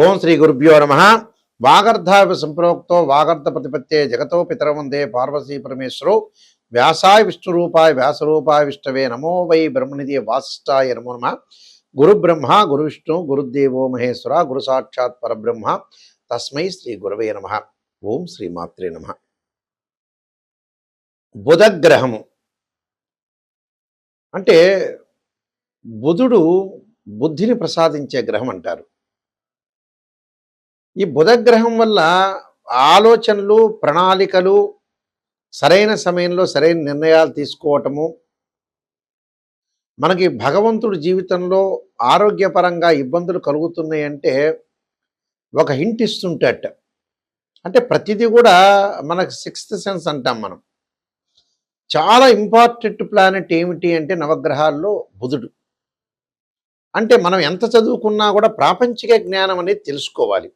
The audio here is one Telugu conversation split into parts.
ఓం శ్రీ గురుభ్యో నమ. వాగర్ధావి సంప్రోక్తో వాగర్ధ ప్రతిపత్తే జగతో పితరం వందే పార్వతీ పరమేశ్వరో వ్యాసాయ విష్ణురూపాయ వ్యాసరూపాయ విష్ణవే నమో వై బ్రహ్మనిధి వాసిష్ఠాయ నమో నమ. గురు బ్రహ్మ గురు విష్ణు గురుదేవో మహేశ్వర గురు సాక్షాత్ పరబ్రహ్మ తస్మై శ్రీ గురవే నమ. ఓం శ్రీ మాత్రే నమ. బుధగ్రహము అంటే బుధుడు బుద్ధిని ప్రసాదించే గ్రహం అంటారు. ఈ బుధగ్రహం వల్ల ఆలోచనలు ప్రణాళికలు సరైన సమయంలో సరైన నిర్ణయాలు తీసుకోవటము, మనకి భగవంతుడి జీవితంలో ఆరోగ్యపరంగా ఇబ్బందులు కలుగుతున్నాయంటే ఒక హింట్ ఇస్తుంటట. అంటే ప్రతిదీ కూడా మనకు సిక్స్త్ సెన్స్ అంటాం మనం. చాలా ఇంపార్టెంట్ ప్లానెట్ ఏమిటి అంటే నవగ్రహాల్లో బుధుడు. అంటే మనం ఎంత చదువుకున్నా కూడా ప్రాపంచిక జ్ఞానం అనేది తెలుసుకోవాలి.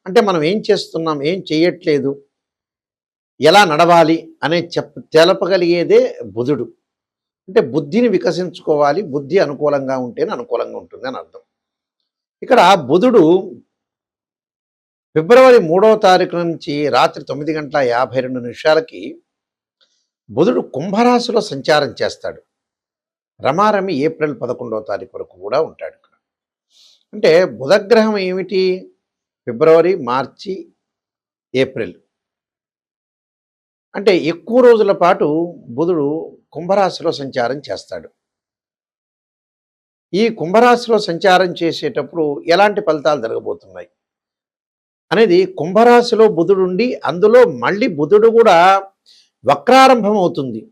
అంటే మనం ఏం చేస్తున్నాం, ఏం చేయట్లేదు, ఎలా నడవాలి అనే తెలపగలిగేదే బుధుడు. అంటే బుద్ధిని వికసించుకోవాలి, బుద్ధి అనుకూలంగా ఉంటేనే అనుకూలంగా ఉంటుంది అని అర్థం. ఇక్కడ బుధుడు ఫిబ్రవరి 3వ తారీఖు నుంచి రాత్రి 9:52 బుధుడు కుంభరాశిలో సంచారం చేస్తాడు. రమారమి ఏప్రిల్ 11వ తారీఖు వరకు కూడా ఉంటాడు ఇక్కడ. అంటే బుధగ్రహం ఏమిటి? ఫిబ్రవరి, మార్చి, ఏప్రిల్ అంటే ఎక్కువ రోజుల పాటు బుధుడు కుంభరాశిలో సంచారం చేస్తాడు. ఈ కుంభరాశిలో సంచారం చేసేటప్పుడు ఎలాంటి ఫలితాలు జరగబోతున్నాయి అనేది, కుంభరాశిలో బుధుడు ఉండి అందులో మళ్ళీ బుధుడు కూడా వక్రారంభం అవుతుంది.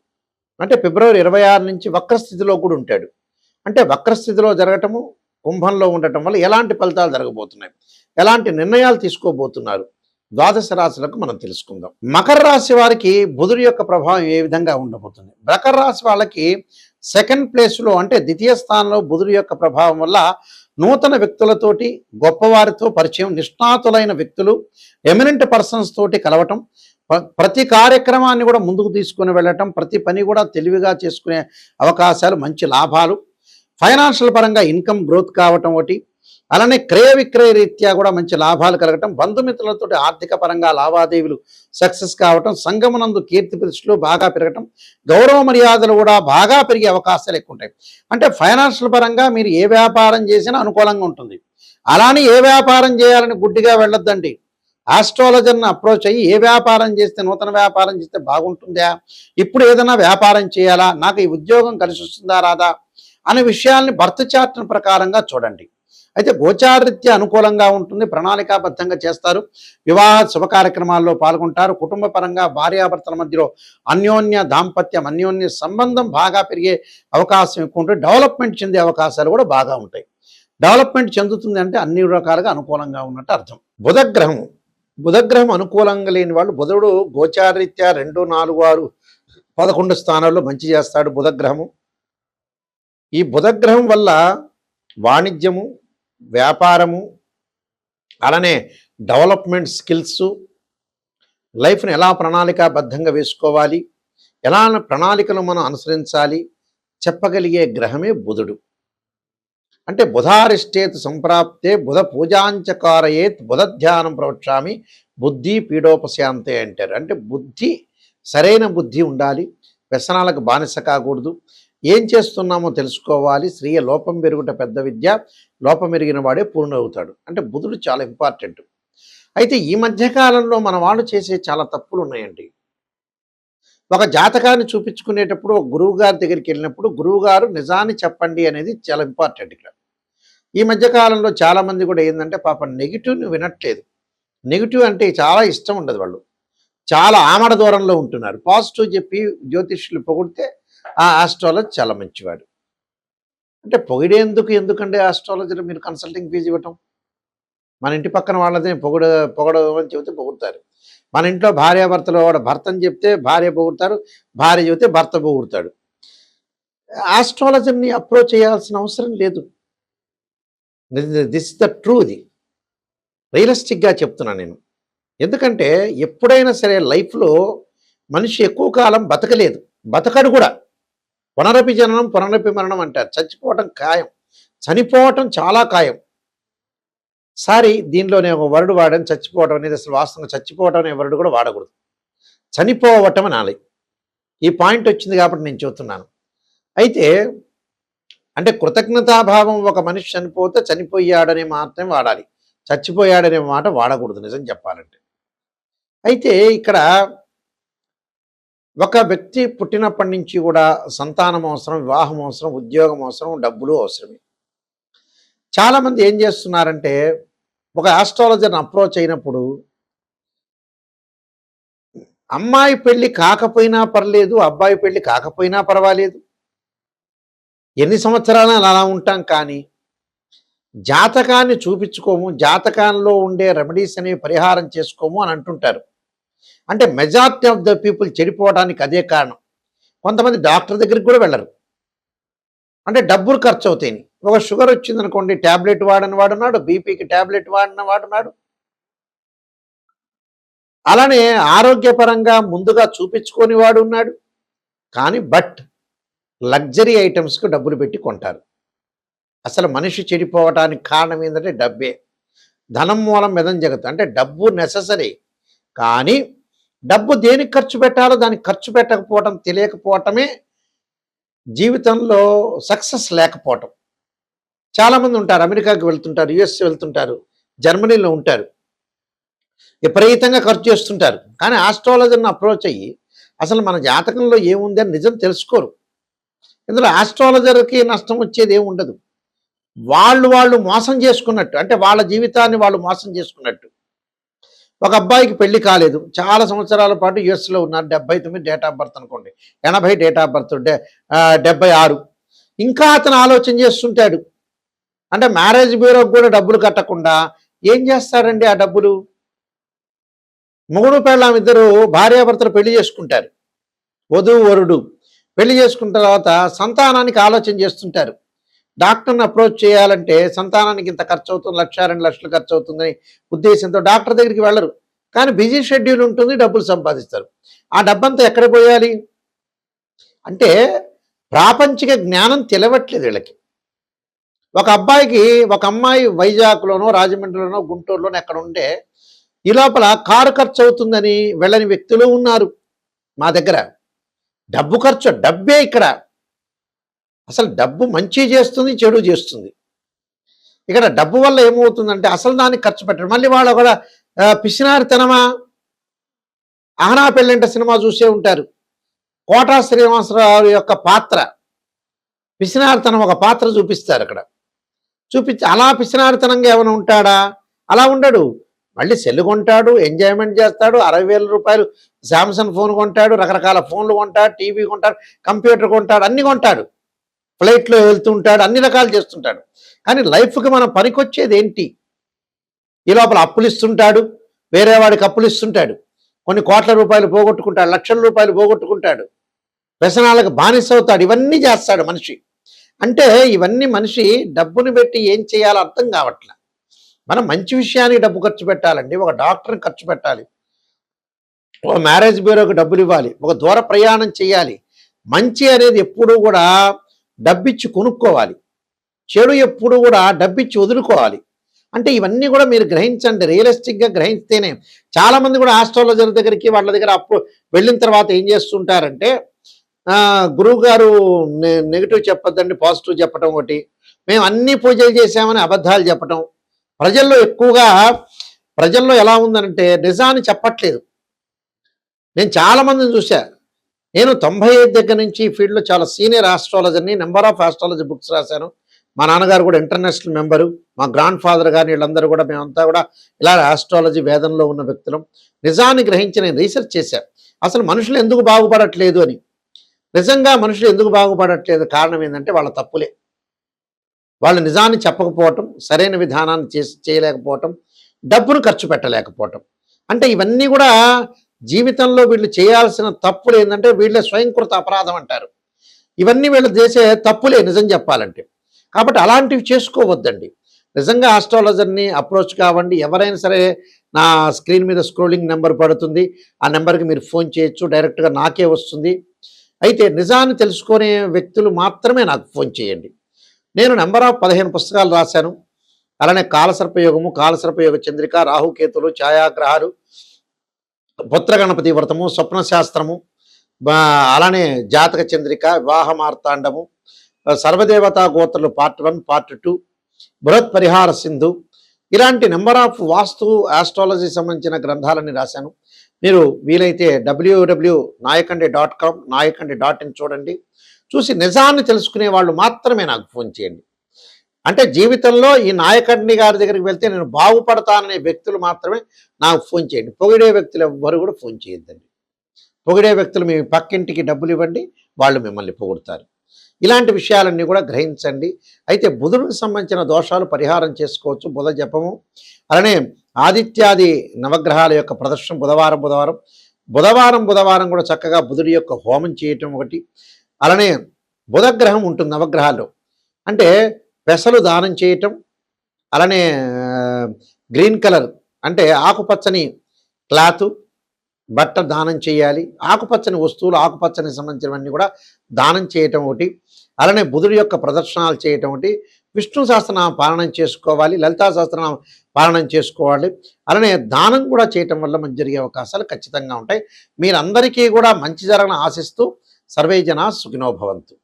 అంటే ఫిబ్రవరి 26 నుంచి వక్రస్థితిలో కూడా ఉంటాడు. అంటే వక్రస్థితిలో జరగటము, కుంభంలో ఉండటం వల్ల ఎలాంటి ఫలితాలు జరగబోతున్నాయి, ఎలాంటి నిర్ణయాలు తీసుకోబోతున్నారు, ద్వాదశ రాశులకు మనం తెలుసుకుందాం. మకర రాశి వారికి బుధుడి యొక్క ప్రభావం ఏ విధంగా ఉండబోతుంది? మకర రాశి వాళ్ళకి సెకండ్ ప్లేస్లో అంటే ద్వితీయ స్థానంలో బుధుడి యొక్క ప్రభావం వల్ల నూతన వ్యక్తులతోటి, గొప్పవారితో పరిచయం, నిష్ణాతులైన వ్యక్తులు, ఎమినెంట్ పర్సన్స్ తోటి కలవటం, ప్రతి కార్యక్రమాన్ని కూడా ముందుకు తీసుకుని వెళ్ళటం, ప్రతి పని కూడా తెలివిగా చేసుకునే అవకాశాలు, మంచి లాభాలు, ఫైనాన్షియల్ పరంగా ఇన్కమ్ గ్రోత్ కావటం ఒకటి, అలానే క్రయ విక్రయ రీత్యా కూడా మంచి లాభాలు కలగటం, బంధుమిత్రులతో ఆర్థిక పరంగా లావాదేవీలు సక్సెస్ కావటం, సంఘమునందు కీర్తి ప్రతిష్టలు బాగా పెరగటం, గౌరవ మర్యాదలు కూడా బాగా పెరిగే అవకాశాలు ఎక్కువ ఉంటాయి. అంటే ఫైనాన్షియల్ పరంగా మీరు ఏ వ్యాపారం చేసినా అనుకూలంగా ఉంటుంది. అలానే ఏ వ్యాపారం చేయాలని గుడ్డిగా వెళ్ళొద్దండి. ఆస్ట్రాలజర్ని అప్రోచ్ అయ్యి ఏ వ్యాపారం చేస్తే, నూతన వ్యాపారం చేస్తే బాగుంటుందా, ఇప్పుడు ఏదైనా వ్యాపారం చేయాలా, నాకు ఈ ఉద్యోగం కలిసి వస్తుందా రాదా అనే విషయాల్ని బర్త్ చార్ట్ ప్రకారంగా చూడండి. అయితే గోచారరీత్యా అనుకూలంగా ఉంటుంది, ప్రణాళికాబద్ధంగా చేస్తారు, వివాహ శుభ కార్యక్రమాల్లో పాల్గొంటారు, కుటుంబ పరంగా భార్యాభర్తల మధ్యలో అన్యోన్య దాంపత్యం, అన్యోన్య సంబంధం బాగా పెరిగే అవకాశం ఎక్కువ ఉంటుంది. డెవలప్మెంట్ చెందే అవకాశాలు కూడా బాగా ఉంటాయి. డెవలప్మెంట్ చెందుతుంది అంటే అన్ని రకాలుగా అనుకూలంగా ఉన్నట్టు అర్థం. బుధగ్రహం అనుకూలంగా లేని వాళ్ళు, బుధుడు గోచారరీత్యా 2, 4, 6, 11 స్థానాల్లో మంచి చేస్తాడు బుధగ్రహము. ఈ బుధగ్రహం వల్ల వాణిజ్యము, వ్యాపారము, అలానే డెవలప్మెంట్ స్కిల్స్, లైఫ్ని ఎలా ప్రణాళికాబద్ధంగా వేసుకోవాలి, ఎలా ప్రణాళికలు మనం అనుసరించాలి చెప్పగలిగే గ్రహమే బుధుడు. అంటే బుధారిష్టేత్ సంప్రాప్తే బుధ పూజాంచకారయేత్ బుధ ధ్యానం ప్రవక్ష్యామి బుద్ధి పీడోపశాంతే అంటారు. అంటే బుద్ధి, సరైన బుద్ధి ఉండాలి, వ్యసనాలకు బానిస కాకూడదు, ఏం చేస్తున్నామో తెలుసుకోవాలి, స్త్రీయ లోపం పెరుగుట పెద్ద విద్య, లోపం ఎరిగిన వాడే పూర్ణ అవుతాడు. అంటే బుధుడు చాలా ఇంపార్టెంట్. అయితే ఈ మధ్యకాలంలో మన వాళ్ళు చేసే చాలా తప్పులు ఉన్నాయండి. ఒక జాతకాన్ని చూపించుకునేటప్పుడు ఒక గురువు గారి దగ్గరికి వెళ్ళినప్పుడు గురువు గారు నిజాన్ని చెప్పండి అనేది చాలా ఇంపార్టెంట్. ఇక్కడ ఈ మధ్యకాలంలో చాలామంది కూడా ఏంటంటే పాపం నెగిటివ్ని వినట్లేదు. నెగిటివ్ అంటే చాలా ఇష్టం ఉండదు, వాళ్ళు చాలా ఆమడ దూరంలో ఉంటున్నారు. పాజిటివ్ చెప్పి జ్యోతిష్యులు పొగిడితే ఆ ఆస్ట్రాలజీ చాలా మంచివాడు. అంటే పొగిడేందుకు, ఎందుకంటే ఆస్ట్రాలజీలో మీరు కన్సల్టింగ్ ఫీజు ఇవ్వటం, మన ఇంటి పక్కన వాళ్ళదే పొగడమని చెబితే పొగుడతారు. మన ఇంట్లో భార్యాభర్తలు వాడు భర్తని చెప్తే భార్య పొగుడతారు, భార్య చెబితే భర్త పొగుడతాడు. ఆస్ట్రాలజీని అప్రోచ్ చేయాల్సిన అవసరం లేదు. దిస్ ఇస్ ద ట్రూది, రియలిస్టిక్గా చెప్తున్నాను నేను. ఎందుకంటే ఎప్పుడైనా సరే లైఫ్లో మనిషి ఎక్కువ కాలం బతకలేదు, బతకడు కూడా. పునరపి జననం పునరపి మరణం అంటారు. చచ్చిపోవటం ఖాయం, చనిపోవటం చాలా ఖాయం. సారీ దీనిలోనే ఒక వర్డ్ వాడని చచ్చిపోవడం అనేది అసలు వాస్తవంగా చచ్చిపోవడం అనే వర్డ్ కూడా వాడకూడదు. చనిపోవటం అనాలి. ఈ పాయింట్ వచ్చింది కాబట్టి నేను చెబుతున్నాను. అయితే అంటే కృతజ్ఞతాభావం ఒక మనిషి చనిపోతే చనిపోయాడనే మాత్రమే వాడాలి. చచ్చిపోయాడనే మాట వాడకూడదు నిజం చెప్పాలంటే. అయితే ఇక్కడ ఒక వ్యక్తి పుట్టినప్పటి నుంచి కూడా సంతానం అవసరం, వివాహం అవసరం, ఉద్యోగం అవసరం, డబ్బులు అవసరమే. చాలామంది ఏం చేస్తున్నారంటే ఒక ఆస్ట్రాలజర్ని అప్రోచ్ అయినప్పుడు అమ్మాయి పెళ్లి కాకపోయినా పర్లేదు, అబ్బాయి పెళ్లి కాకపోయినా పర్వాలేదు, ఎన్ని సంవత్సరాలు అలా ఉంటాం, కానీ జాతకాన్ని చూపించుకోము, జాతకాల్లో ఉండే రెమెడీస్ అనేవి పరిహారం చేసుకోము అని అంటుంటారు. అంటే మెజారిటీ ఆఫ్ ద పీపుల్ చెడిపోవడానికి అదే కారణం. కొంతమంది డాక్టర్ దగ్గరికి కూడా వెళ్ళరు. అంటే డబ్బులు ఖర్చు అవుతాయి. ఒక షుగర్ వచ్చిందనుకోండి, ట్యాబ్లెట్ వాడని వాడున్నాడు, బీపీకి ట్యాబ్లెట్ వాడిన వాడున్నాడు. అలానే ఆరోగ్యపరంగా ముందుగా చూపించుకొని వాడు ఉన్నాడు. కానీ లగ్జరీ ఐటమ్స్కు డబ్బులు పెట్టి కొంటారు. అసలు మనిషి చెడిపోవటానికి కారణం ఏంటంటే డబ్బే. ధనం మూలం మిదం జగత్. అంటే డబ్బు నెససరీ, కానీ డబ్బు దేనికి ఖర్చు పెట్టాలో దానికి ఖర్చు పెట్టకపోవటం తెలియకపోవటమే జీవితంలో సక్సెస్ లేకపోవటం. చాలామంది ఉంటారు, అమెరికాకి వెళ్తుంటారు, యుఎస్ వెళ్తుంటారు, జర్మనీలో ఉంటారు, విపరీతంగా ఖర్చు చేస్తుంటారు. కానీ ఆస్ట్రాలజర్ని అప్రోచ్ అయ్యి అసలు మన జాతకంలో ఏముంది అని నిజం తెలుసుకోరు. ఇందులో ఆస్ట్రాలజర్కి నష్టం వచ్చేది ఏమి ఉండదు. వాళ్ళు మోసం చేసుకున్నట్టు, అంటే వాళ్ళ జీవితాన్ని వాళ్ళు మోసం చేసుకున్నట్టు. ఒక అబ్బాయికి పెళ్లి కాలేదు, చాలా సంవత్సరాల పాటు యుఎస్లో ఉన్నారు, 79 డేట్ ఆఫ్ బర్త్ అనుకోండి, 80 డేట్ ఆఫ్ బర్త్, 76. ఇంకా అతను ఆలోచన చేస్తుంటాడు. అంటే మ్యారేజ్ బ్యూరోకి కూడా డబ్బులు కట్టకుండా ఏం చేస్తాడండి ఆ డబ్బులు? మొగుడు పెళ్ళాం ఇద్దరు భార్యాభర్తలు పెళ్లి చేసుకుంటారు, వధువు వరుడు పెళ్లి చేసుకున్న తర్వాత సంతానానికి ఆలోచన చేస్తుంటారు. డాక్టర్ని అప్రోచ్ చేయాలంటే సంతానానికి ఇంత ఖర్చు అవుతుంది, 1,00,000 2 లక్షలు ఖర్చు అవుతుందని ఉద్దేశంతో డాక్టర్ దగ్గరికి వెళ్ళరు. కానీ బిజీ షెడ్యూల్ ఉంటుంది, డబ్బులు సంపాదిస్తారు. ఆ డబ్బంతా ఎక్కడ పోయాలి? అంటే ప్రాపంచిక జ్ఞానం తెలవట్లేదు వీళ్ళకి. ఒక అబ్బాయికి ఒక అమ్మాయి వైజాగ్లోనో, రాజమండ్రిలోనో, గుంటూరులోనో ఎక్కడ ఉంటే ఈ లోపల కారు ఖర్చు అవుతుందని వెళ్ళని వ్యక్తులు ఉన్నారు మా దగ్గర. డబ్బు ఖర్చు, డబ్బే ఇక్కడ. అసలు డబ్బు మంచి చేస్తుంది, చెడు చేస్తుంది. ఇక్కడ డబ్బు వల్ల ఏమవుతుందంటే అసలు దానికి ఖర్చు పెట్టడం. మళ్ళీ వాళ్ళు కూడా పిసినారితనమా? ఆహనా పెళ్ళంట సినిమా చూసే ఉంటారు. కోటా శ్రీనివాసరావు యొక్క పాత్ర పిసినారితనం, ఒక పాత్ర చూపిస్తారు అక్కడ. చూపించి అలా పిసినారితనంగా ఏమైనా ఉంటాడా? అలా ఉండడు. మళ్ళీ సెల్ కొంటాడు, ఎంజాయ్మెంట్ చేస్తాడు, 60,000 రూపాయలు శాంసంగ్ ఫోన్ కొంటాడు, రకరకాల ఫోన్లు కొంటాడు, టీవీ కొంటాడు, కంప్యూటర్ కొంటాడు, అన్ని కొంటాడు, ఫ్లైట్లో వెళ్తుంటాడు, అన్ని రకాలు చేస్తుంటాడు. కానీ లైఫ్కి మనం పనికొచ్చేది ఏంటి? ఈ లోపల అప్పులు ఇస్తుంటాడు, వేరే వాడికి అప్పులు ఇస్తుంటాడు, కొన్ని కోట్ల రూపాయలు పోగొట్టుకుంటాడు, లక్షల రూపాయలు పోగొట్టుకుంటాడు, వ్యసనాలకు బానిస అవుతాడు. ఇవన్నీ చేస్తాడు మనిషి. అంటే ఇవన్నీ మనిషి డబ్బుని పెట్టి ఏం చేయాలో అర్థం కావట్లే. మనం మంచి విషయానికి డబ్బు ఖర్చు పెట్టాలండి, ఒక డాక్టర్ని ఖర్చు పెట్టాలి, ఒక మ్యారేజ్ బ్యూరోకి డబ్బులు ఇవ్వాలి, ఒక దూర ప్రయాణం చేయాలి. మంచి అనేది ఎప్పుడూ కూడా డబ్బిచ్చి కొనుక్కోవాలి, చెడు ఎప్పుడు కూడా డబ్బిచ్చి వదులుకోవాలి. అంటే ఇవన్నీ కూడా మీరు గ్రహించండి, రియలిస్టిక్గా గ్రహిస్తేనే. చాలామంది కూడా ఆస్ట్రాలజర్ దగ్గరికి వాళ్ళ దగ్గర వెళ్ళిన తర్వాత ఏం చేస్తుంటారంటే, గురువు గారు నెగిటివ్ చెప్పొద్దండి, పాజిటివ్ చెప్పడం ఒకటి, మేము అన్ని పూజలు చేసామని అబద్ధాలు చెప్పటం. ప్రజల్లో ఎలా ఉందనంటే నిజాన్ని చెప్పట్లేదు. నేను చాలామందిని చూశా. నేను 95 దగ్గర నుంచి ఈ ఫీల్డ్లో చాలా సీనియర్ ఆస్ట్రాలజర్ని, నెంబర్ ఆఫ్ ఆస్ట్రాలజీ బుక్స్ రాశాను. మా నాన్నగారు కూడా ఇంటర్నేషనల్ మెంబరు, మా గ్రాండ్ ఫాదర్ గారిని, వీళ్ళందరూ కూడా మేమంతా కూడా ఇలా ఆస్ట్రాలజీ వేదంలో ఉన్న వ్యక్తులం. నిజాన్ని గ్రహించి నేను రీసెర్చ్ చేశాను, అసలు మనుషులు ఎందుకు బాగుపడట్లేదు అని. నిజంగా మనుషులు ఎందుకు బాగుపడట్లేదు కారణం ఏంటంటే వాళ్ళ తప్పులే. వాళ్ళు నిజాన్ని చెప్పకపోవటం, సరైన విధానాన్ని చేయలేకపోవటం, డబ్బును ఖర్చు పెట్టలేకపోవటం. అంటే ఇవన్నీ కూడా జీవితంలో వీళ్ళు చేయాల్సిన తప్పులు ఏంటంటే వీళ్ళే స్వయంకృత అపరాధం అంటారు. ఇవన్నీ వీళ్ళు చేసే తప్పులే నిజం చెప్పాలంటే. కాబట్టి అలాంటివి చేసుకోవద్దండి. నిజంగా ఆస్ట్రాలజర్ని అప్రోచ్ కావండి. ఎవరైనా సరే నా స్క్రీన్ మీద స్క్రోలింగ్ నెంబర్ పడుతుంది, ఆ నెంబర్కి మీరు ఫోన్ చేయొచ్చు, డైరెక్ట్గా నాకే వస్తుంది. అయితే నిజాన్ని తెలుసుకునే వ్యక్తులు మాత్రమే నాకు ఫోన్ చేయండి. నేను నెంబర్ ఆఫ్ 15 పుస్తకాలు రాశాను. అలానే కాలసర్పయోగము, కాలసర్పయోగ చంద్రిక, రాహుకేతులు, ఛాయాగ్రహాలు, పుత్ర గణపతి వ్రతము, స్వప్న శాస్త్రము, అలానే జాతక చంద్రిక, వివాహ మార్తాండము, సర్వదేవతా గోత్రలు పార్ట్ 1, పార్ట్ 2, బృహత్ పరిహార సింధు, ఇలాంటి నెంబర్ ఆఫ్ వాస్తు ఆస్ట్రాలజీ సంబంధించిన గ్రంథాలన్నీ రాశాను. మీరు వీలైతే www.nayakhande.com, nayakhande.in చూడండి. చూసి నిజాన్ని తెలుసుకునే వాళ్ళు మాత్రమే నాకు ఫోన్ చేయండి. అంటే జీవితంలో ఈ నాయకండి గారి దగ్గరికి వెళ్తే నేను బాగుపడతాననే వ్యక్తులు మాత్రమే నాకు ఫోన్ చేయండి. పొగిడే వ్యక్తులు ఎవ్వరు కూడా ఫోన్ చేయొద్దండి. పొగిడే వ్యక్తులు మీ పక్కింటికి డబ్బులు ఇవ్వండి, వాళ్ళు మిమ్మల్ని పొగుడుతారు. ఇలాంటి విషయాలన్నీ కూడా గ్రహించండి. అయితే బుధుడికి సంబంధించిన దోషాలు పరిహారం చేసుకోవచ్చు. బుధ జపము, అలానే ఆదిత్యాది నవగ్రహాల యొక్క ప్రదర్శన బుధవారం కూడా చక్కగా బుధుడి యొక్క హోమం చేయటం ఒకటి. అలానే బుధగ్రహం ఉంటుంది నవగ్రహాల్లో, అంటే పెసలు దానం చేయటం, అలానే గ్రీన్ కలర్ అంటే ఆకుపచ్చని క్లాత్ బట్ట దానం చేయాలి. ఆకుపచ్చని వస్తువులు, ఆకుపచ్చని సంబంధించినవన్నీ కూడా దానం చేయటం ఒకటి. అలానే బుధుడి యొక్క ప్రదర్శనాలు చేయటం ఒకటి. విష్ణు సహస్రనామ పాలనం చేసుకోవాలి, లలితా సహస్రనామ పాలనం చేసుకోవాలి. అలానే దానం కూడా చేయటం వల్ల మంచి జరిగే అవకాశాలు ఖచ్చితంగా ఉంటాయి. మీరందరికీ కూడా మంచి జరగని ఆశిస్తూ సర్వే జనా సుఖినో భవంతు.